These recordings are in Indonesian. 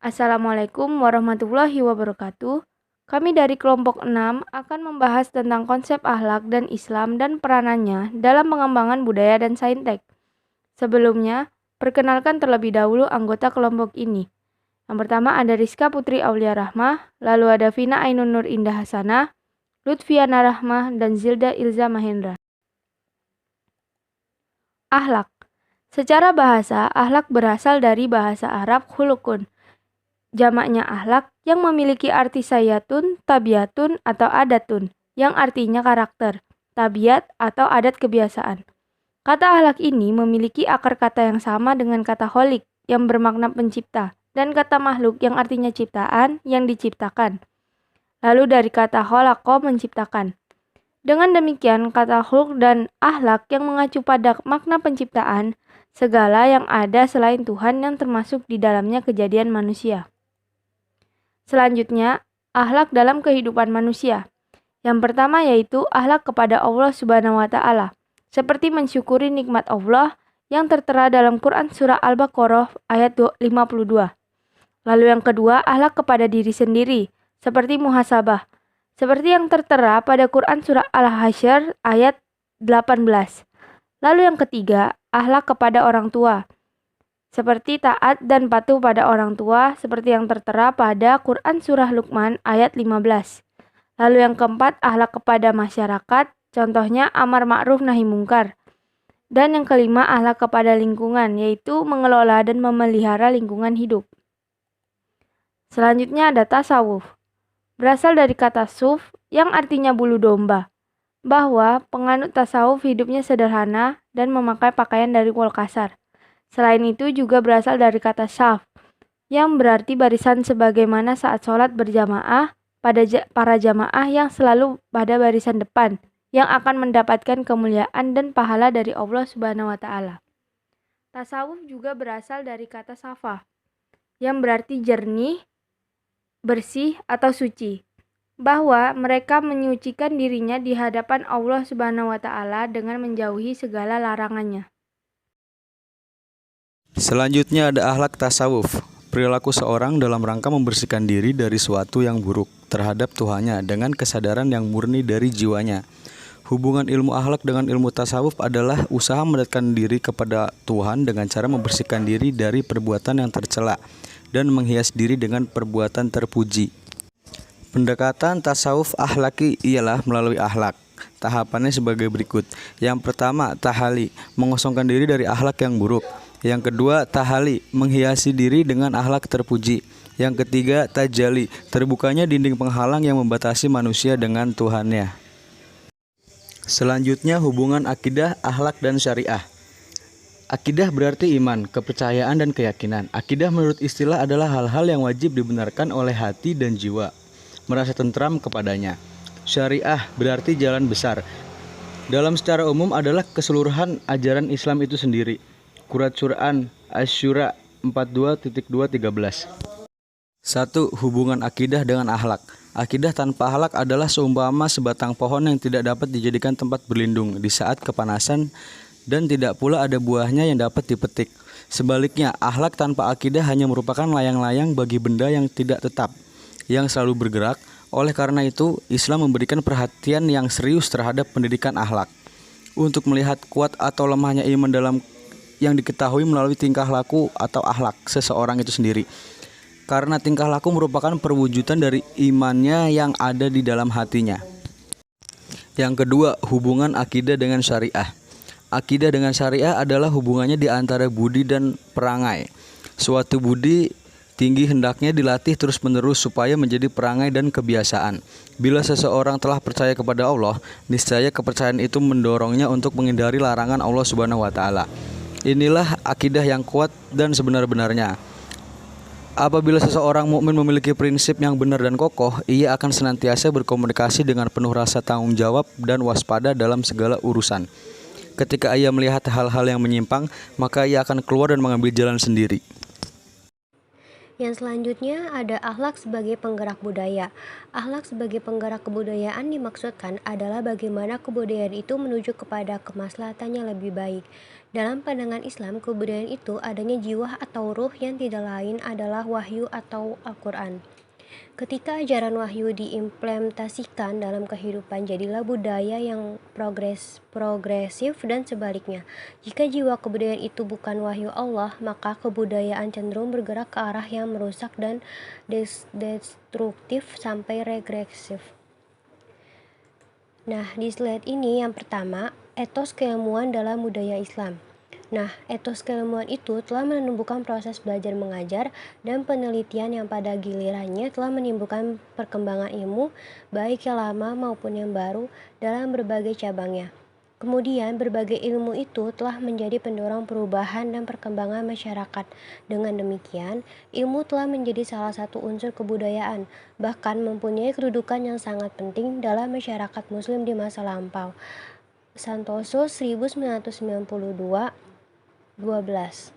Assalamualaikum warahmatullahi wabarakatuh. Kami dari kelompok 6 akan membahas tentang konsep akhlak dan Islam dan peranannya dalam pengembangan budaya dan saintek. Sebelumnya, perkenalkan terlebih dahulu anggota kelompok ini. Yang pertama ada Rizka Putri Aulia Rahmah, lalu ada Vina Ainun Nur Indah Hasanah, Lutfiana Rahmah, dan Zilda Ilza Mahendra. Akhlak. Secara bahasa, akhlak berasal dari bahasa Arab khulukun, jamaknya akhlak, yang memiliki arti sayatun, tabiatun, atau adatun, yang artinya karakter, tabiat, atau adat kebiasaan. Kata akhlak ini memiliki akar kata yang sama dengan kata holik, yang bermakna pencipta, dan kata makhluk yang artinya ciptaan, yang diciptakan. Lalu dari kata holako, menciptakan. Dengan demikian, kata khuluk dan akhlak yang mengacu pada makna penciptaan, segala yang ada selain Tuhan yang termasuk di dalamnya kejadian manusia. Selanjutnya, akhlak dalam kehidupan manusia. Yang pertama yaitu akhlak kepada Allah Subhanahu wa taala, seperti mensyukuri nikmat Allah yang tertera dalam Quran surah Al-Baqarah ayat 52. Lalu yang kedua, akhlak kepada diri sendiri, seperti muhasabah, seperti yang tertera pada Quran surah Al-Hasyr ayat 18. Lalu yang ketiga, akhlak kepada orang tua, seperti taat dan patuh pada orang tua, seperti yang tertera pada Quran surah Luqman ayat 15. Lalu yang keempat, akhlak kepada masyarakat, contohnya amar ma'ruf nahi mungkar. Dan yang kelima, akhlak kepada lingkungan, yaitu mengelola dan memelihara lingkungan hidup. Selanjutnya ada tasawuf. Berasal dari kata suf yang artinya bulu domba, bahwa penganut tasawuf hidupnya sederhana dan memakai pakaian dari wol kasar. Selain itu juga berasal dari kata syaf, yang berarti barisan sebagaimana saat sholat berjamaah pada para jamaah yang selalu pada barisan depan, yang akan mendapatkan kemuliaan dan pahala dari Allah Subhanahu wa taala. Tasawuf juga berasal dari kata safa, yang berarti jernih, bersih atau suci, bahwa mereka menyucikan dirinya di hadapan Allah Subhanahu wa taala dengan menjauhi segala larangannya. Selanjutnya ada akhlak tasawuf, perilaku seorang dalam rangka membersihkan diri dari suatu yang buruk terhadap Tuhannya dengan kesadaran yang murni dari jiwanya. Hubungan ilmu akhlak dengan ilmu tasawuf adalah usaha mendekatkan diri kepada Tuhan dengan cara membersihkan diri dari perbuatan yang tercela dan menghias diri dengan perbuatan terpuji. Pendekatan tasawuf akhlaki ialah melalui akhlak. Tahapannya sebagai berikut. Yang pertama, tahali, mengosongkan diri dari akhlak yang buruk. Yang kedua, tahali, menghiasi diri dengan akhlak terpuji. Yang ketiga, tajali, terbukanya dinding penghalang yang membatasi manusia dengan Tuhannya. Selanjutnya, hubungan akidah, akhlak, dan syariah. Akidah berarti iman, kepercayaan, dan keyakinan. Akidah menurut istilah adalah hal-hal yang wajib dibenarkan oleh hati dan jiwa, merasa tentram kepadanya. Syariah berarti jalan besar. Dalam secara umum adalah keseluruhan ajaran Islam itu sendiri. Quran Quran Asy-Syura 42.213. 1. Hubungan akidah dengan akhlak. Akidah tanpa akhlak adalah seumpama sebatang pohon yang tidak dapat dijadikan tempat berlindung di saat kepanasan dan tidak pula ada buahnya yang dapat dipetik. Sebaliknya, akhlak tanpa akidah hanya merupakan layang-layang bagi benda yang tidak tetap, yang selalu bergerak. Oleh karena itu, Islam memberikan perhatian yang serius terhadap pendidikan akhlak, untuk melihat kuat atau lemahnya iman dalam yang diketahui melalui tingkah laku atau akhlak seseorang itu sendiri. Karena tingkah laku merupakan perwujudan dari imannya yang ada di dalam hatinya. Yang kedua, hubungan akidah dengan syariah. Akidah dengan syariah adalah hubungannya di antara budi dan perangai. Suatu budi tinggi hendaknya dilatih terus-menerus supaya menjadi perangai dan kebiasaan. Bila seseorang telah percaya kepada Allah, niscaya kepercayaan itu mendorongnya untuk menghindari larangan Allah Subhanahu wa taala. Inilah akidah yang kuat dan sebenar-benarnya. Apabila seseorang mukmin memiliki prinsip yang benar dan kokoh, ia akan senantiasa berkomunikasi dengan penuh rasa tanggung jawab dan waspada dalam segala urusan. Ketika ia melihat hal-hal yang menyimpang, maka ia akan keluar dan mengambil jalan sendiri. Yang selanjutnya ada akhlak sebagai penggerak budaya. Akhlak sebagai penggerak kebudayaan dimaksudkan adalah bagaimana kebudayaan itu menuju kepada kemaslahatan yang lebih baik. Dalam pandangan Islam, kebudayaan itu adanya jiwa atau ruh yang tidak lain adalah wahyu atau Al-Quran. Ketika ajaran wahyu diimplementasikan dalam kehidupan, jadilah budaya yang progresif dan sebaliknya. Jika jiwa kebudayaan itu bukan wahyu Allah, maka kebudayaan cenderung bergerak ke arah yang merusak dan destruktif sampai regresif. Nah, di slide ini yang pertama, etos keilmuan dalam budaya Islam. Nah, etos keilmuan itu telah menumbuhkan proses belajar mengajar dan penelitian yang pada gilirannya telah menimbulkan perkembangan ilmu, baik yang lama maupun yang baru, dalam berbagai cabangnya. Kemudian, berbagai ilmu itu telah menjadi pendorong perubahan dan perkembangan masyarakat. Dengan demikian, ilmu telah menjadi salah satu unsur kebudayaan, bahkan mempunyai kedudukan yang sangat penting dalam masyarakat Muslim di masa lampau. Santoso 1992 12.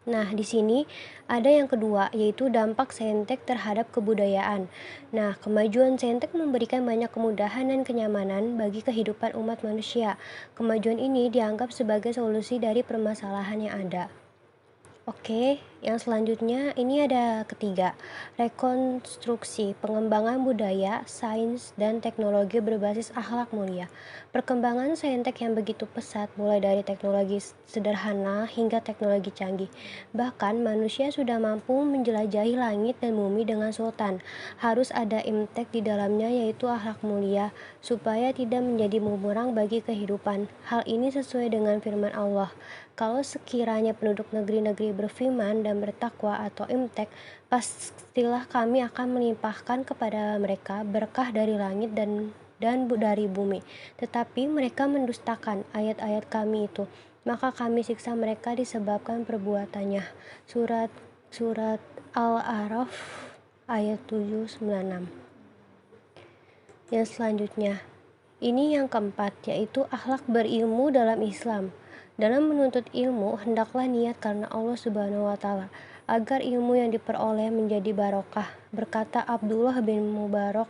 Nah, di sini ada yang kedua, yaitu dampak saintek terhadap kebudayaan. Nah, kemajuan saintek memberikan banyak kemudahan dan kenyamanan bagi kehidupan umat manusia. Kemajuan ini dianggap sebagai solusi dari permasalahan yang ada. Oke, yang selanjutnya ini ada ketiga, rekonstruksi, pengembangan budaya, sains, dan teknologi berbasis akhlak mulia. Perkembangan saintek yang begitu pesat, mulai dari teknologi sederhana hingga teknologi canggih. Bahkan manusia sudah mampu menjelajahi langit dan bumi dengan sultan. Harus ada imtek di dalamnya, yaitu akhlak mulia, supaya tidak menjadi bumerang bagi kehidupan. Hal ini sesuai dengan firman Allah. Kalau sekiranya penduduk negeri-negeri berfirman dan bertakwa atau imtek, pastilah kami akan melimpahkan kepada mereka berkah dari langit dan dari bumi. Tetapi mereka mendustakan ayat-ayat kami itu, maka kami siksa mereka disebabkan perbuatannya. Surat Al-A'raf ayat 796. Yang selanjutnya, ini yang keempat, yaitu akhlak berilmu dalam Islam. Dalam menuntut ilmu, hendaklah niat karena Allah Subhanahu wa Ta'ala, agar ilmu yang diperoleh menjadi barokah. Berkata Abdullah bin Mubarak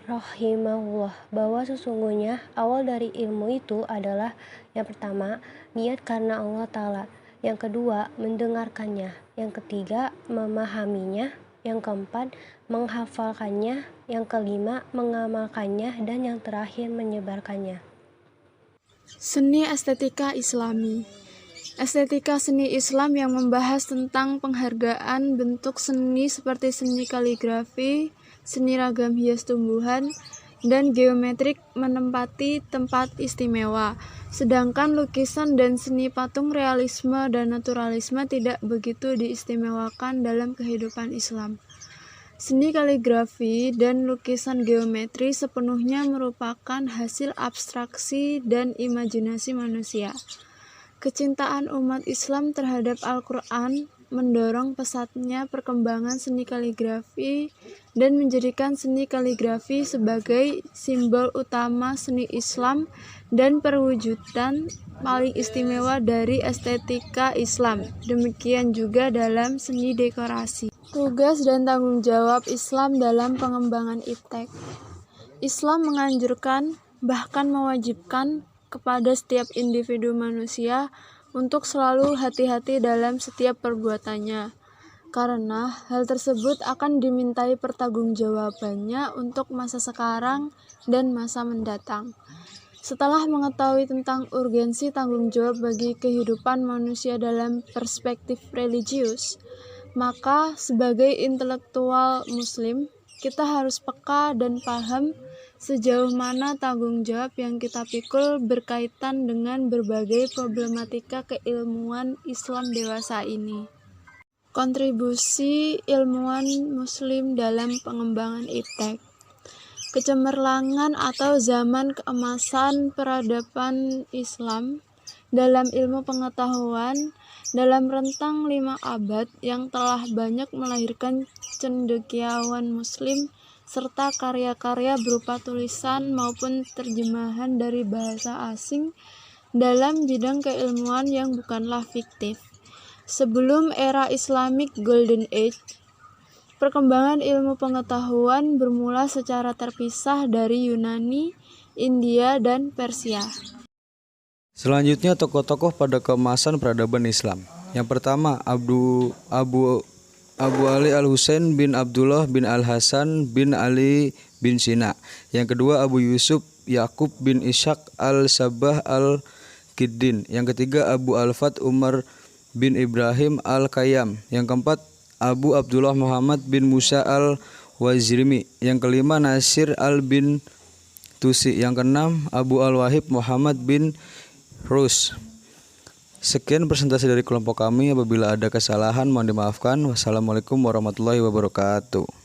rahimahullah, bahwa sesungguhnya awal dari ilmu itu adalah yang pertama, niat karena Allah Ta'ala, yang kedua, mendengarkannya, yang ketiga, memahaminya, yang keempat, menghafalkannya, yang kelima, mengamalkannya, dan yang terakhir, menyebarkannya. Seni estetika Islami. Estetika seni Islam yang membahas tentang penghargaan bentuk seni seperti seni kaligrafi, seni ragam hias tumbuhan, dan geometrik menempati tempat istimewa. Sedangkan lukisan dan seni patung realisme dan naturalisme tidak begitu diistimewakan dalam kehidupan Islam. Seni kaligrafi dan lukisan geometri sepenuhnya merupakan hasil abstraksi dan imajinasi manusia. Kecintaan umat Islam terhadap Al-Quran mendorong pesatnya perkembangan seni kaligrafi dan menjadikan seni kaligrafi sebagai simbol utama seni Islam dan perwujudan paling istimewa dari estetika Islam. Demikian juga dalam seni dekorasi. Tugas dan tanggung jawab Islam dalam pengembangan iptek. Islam menganjurkan, bahkan mewajibkan kepada setiap individu manusia untuk selalu hati-hati dalam setiap perbuatannya, karena hal tersebut akan dimintai pertanggungjawabannya untuk masa sekarang dan masa mendatang. Setelah mengetahui tentang urgensi tanggung jawab bagi kehidupan manusia dalam perspektif religius, maka sebagai intelektual muslim, kita harus peka dan paham sejauh mana tanggung jawab yang kita pikul berkaitan dengan berbagai problematika keilmuan Islam dewasa ini. Kontribusi ilmuwan muslim dalam pengembangan iptek. Kecemerlangan atau zaman keemasan peradaban Islam dalam ilmu pengetahuan dalam rentang 5 abad yang telah banyak melahirkan cendekiawan muslim serta karya-karya berupa tulisan maupun terjemahan dari bahasa asing dalam bidang keilmuan yang bukanlah fiktif. Sebelum era Islamic Golden Age, perkembangan ilmu pengetahuan bermula secara terpisah dari Yunani, India, dan Persia. Selanjutnya tokoh-tokoh pada keemasan peradaban Islam. Yang pertama Abu Ali Al-Husain bin Abdullah bin Al-Hasan bin Ali bin Sina. Yang kedua Abu Yusuf Yakub bin Ishaq Al-Sabah Al-Kiddin. Yang ketiga Abu Al-Fat Umar bin Ibrahim Al-Khayyam. Yang keempat Abu Abdullah Muhammad bin Musa Al-Wazirmi. Yang kelima Nasir Al-bin Tusi. Yang keenam Abu Al-Wahib Muhammad bin Rus. Sekian presentasi dari kelompok kami. Apabila ada kesalahan mohon dimaafkan. Wassalamualaikum warahmatullahi wabarakatuh.